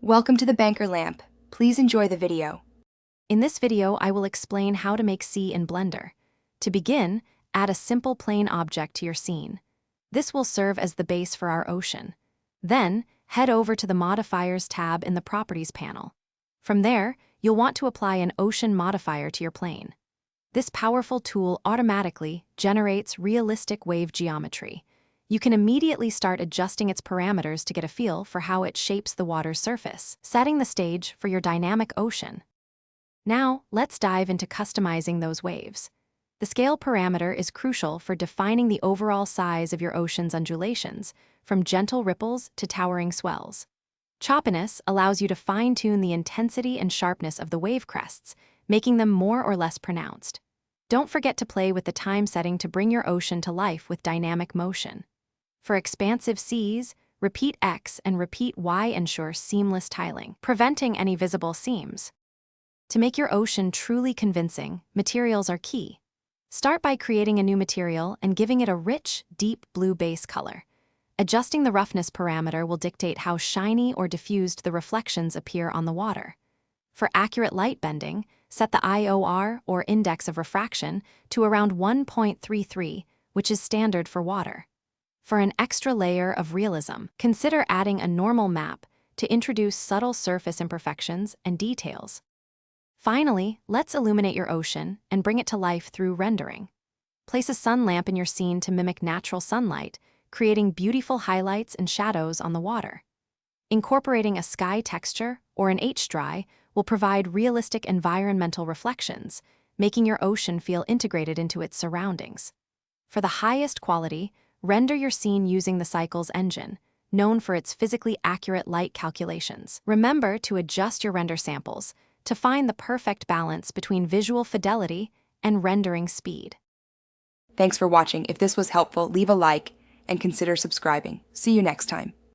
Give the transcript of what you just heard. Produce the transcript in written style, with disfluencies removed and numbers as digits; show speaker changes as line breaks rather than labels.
Welcome to the Banker Lamp. Please enjoy the video.
In this video, I will explain how to make sea in Blender. To begin, add a simple plane object to your scene. This will serve as the base for our ocean. Then, head over to the Modifiers tab in the Properties panel. From there, you'll want to apply an ocean modifier to your plane. This powerful tool automatically generates realistic wave geometry. You can immediately start adjusting its parameters to get a feel for how it shapes the water's surface, setting the stage for your dynamic ocean. Now, let's dive into customizing those waves. The scale parameter is crucial for defining the overall size of your ocean's undulations, from gentle ripples to towering swells. Choppiness allows you to fine-tune the intensity and sharpness of the wave crests, making them more or less pronounced. Don't forget to play with the time setting to bring your ocean to life with dynamic motion. For expansive seas, repeat X and repeat Y ensure seamless tiling, preventing any visible seams. To make your ocean truly convincing, materials are key. Start by creating a new material and giving it a rich, deep blue base color. Adjusting the roughness parameter will dictate how shiny or diffused the reflections appear on the water. For accurate light bending, set the IOR, or index of refraction, to around 1.33, which is standard for water. For an extra layer of realism, consider adding a normal map to introduce subtle surface imperfections and details. Finally, let's illuminate your ocean and bring it to life through rendering. Place a sun lamp in your scene to mimic natural sunlight, creating beautiful highlights and shadows on the water. Incorporating a sky texture or an H-dry will provide realistic environmental reflections, making your ocean feel integrated into its surroundings. For the highest quality, render your scene using the Cycles engine, known for its physically accurate light calculations. Remember to adjust your render samples to find the perfect balance between visual fidelity and rendering speed.
Thanks for watching. If this was helpful, leave a like and consider subscribing. See you next time.